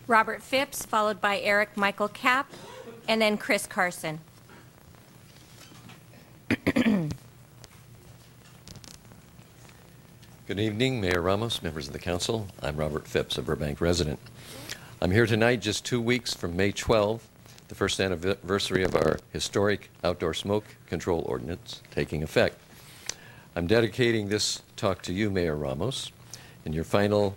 Robert Phipps, followed by Eric Michael Kapp, and then Chris Carson. Good evening, Mayor Ramos, members of the council. I'm Robert Phipps, a Burbank resident. I'm here tonight just 2 weeks from May 12, the first anniversary of our historic outdoor smoke control ordinance taking effect. I'm dedicating this talk to you, Mayor Ramos, in your final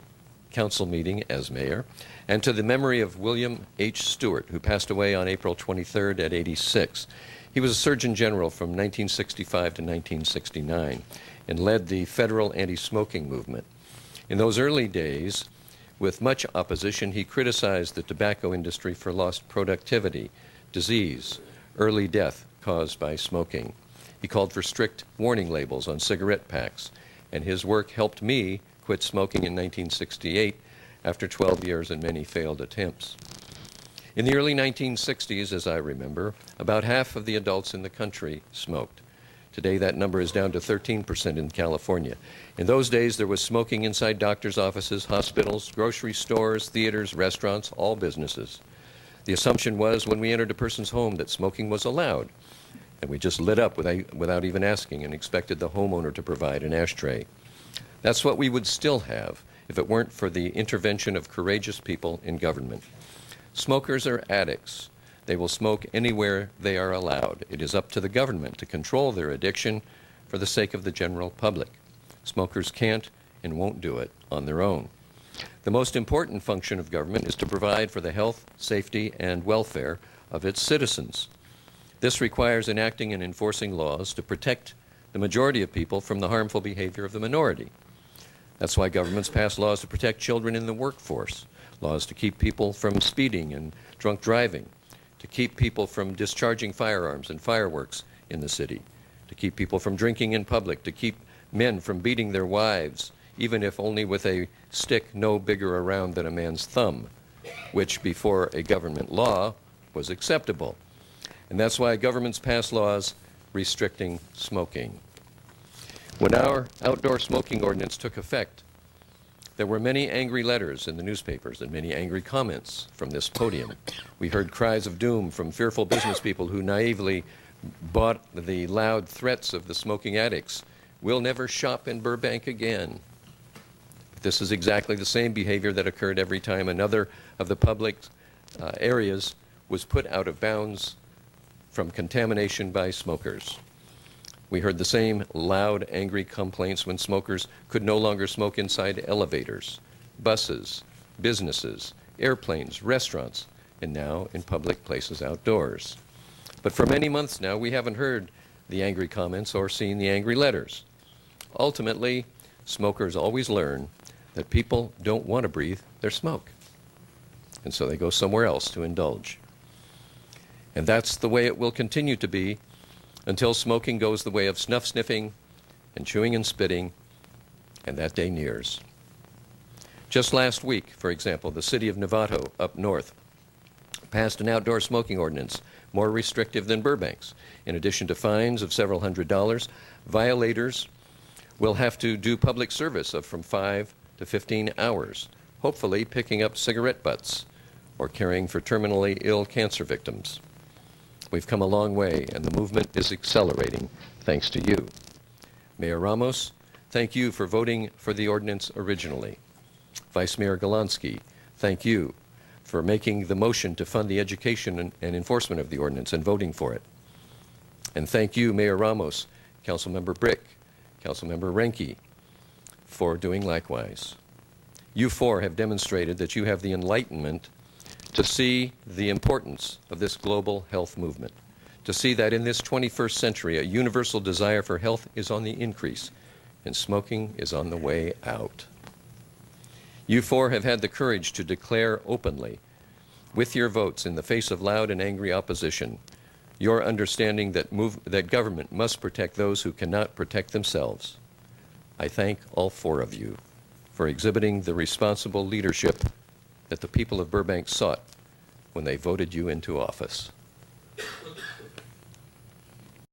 council meeting as mayor, and to the memory of William H. Stewart, who passed away on April 23rd at 86. He was a Surgeon General from 1965 to 1969 and led the federal anti-smoking movement. In those early days, with much opposition, he criticized the tobacco industry for lost productivity, disease, early death caused by smoking. He called for strict warning labels on cigarette packs, and his work helped me quit smoking in 1968 after 12 years and many failed attempts. In the early 1960s, as I remember, about half of the adults in the country smoked. Today, that number is down to 13% in California. In those days, there was smoking inside doctors' offices, hospitals, grocery stores, theaters, restaurants, all businesses. The assumption was when we entered a person's home that smoking was allowed, and we just lit up without even asking and expected the homeowner to provide an ashtray. That's what we would still have if it weren't for the intervention of courageous people in government. Smokers are addicts. They will smoke anywhere they are allowed. It is up to the government to control their addiction for the sake of the general public. Smokers can't and won't do it on their own. The most important function of government is to provide for the health, safety, and welfare of its citizens. This requires enacting and enforcing laws to protect the majority of people from the harmful behavior of the minority. That's why governments pass laws to protect children in the workforce, laws to keep people from speeding and drunk driving, to keep people from discharging firearms and fireworks in the city, to keep people from drinking in public, to keep men from beating their wives, even if only with a stick no bigger around than a man's thumb, which before a government law was acceptable. And that's why governments pass laws restricting smoking. When our outdoor smoking ordinance took effect, there were many angry letters in the newspapers and many angry comments from this podium. We heard cries of doom from fearful business people who naively bought the loud threats of the smoking addicts. We'll never shop in Burbank again. But this is exactly the same behavior that occurred every time another of the public areas was put out of bounds from contamination by smokers. We heard the same loud, angry complaints when smokers could no longer smoke inside elevators, buses, businesses, airplanes, restaurants, and now in public places outdoors. But for many months now, we haven't heard the angry comments or seen the angry letters. Ultimately, smokers always learn that people don't want to breathe their smoke, and so they go somewhere else to indulge. And that's the way it will continue to be until smoking goes the way of snuff sniffing and chewing and spitting, and that day nears. Just last week, for example, the city of Novato up north passed an outdoor smoking ordinance more restrictive than Burbank's. In addition to fines of several $100s, violators will have to do public service of from 5 to 15 hours, hopefully picking up cigarette butts or caring for terminally ill cancer victims. We've come a long way, and the movement is accelerating thanks to you. Mayor Ramos, thank you for voting for the ordinance originally. Vice Mayor Galansky, thank you for making the motion to fund the education and enforcement of the ordinance and voting for it. And thank you, Mayor Ramos, Councilmember Brick, Councilmember Renke, for doing likewise. You four have demonstrated that you have the enlightenment to see the importance of this global health movement, to see that in this 21st century, a universal desire for health is on the increase and smoking is on the way out. You four have had the courage to declare openly, with your votes in the face of loud and angry opposition, your understanding that government must protect those who cannot protect themselves. I thank all four of you for exhibiting the responsible leadership that the people of Burbank sought when they voted you into office.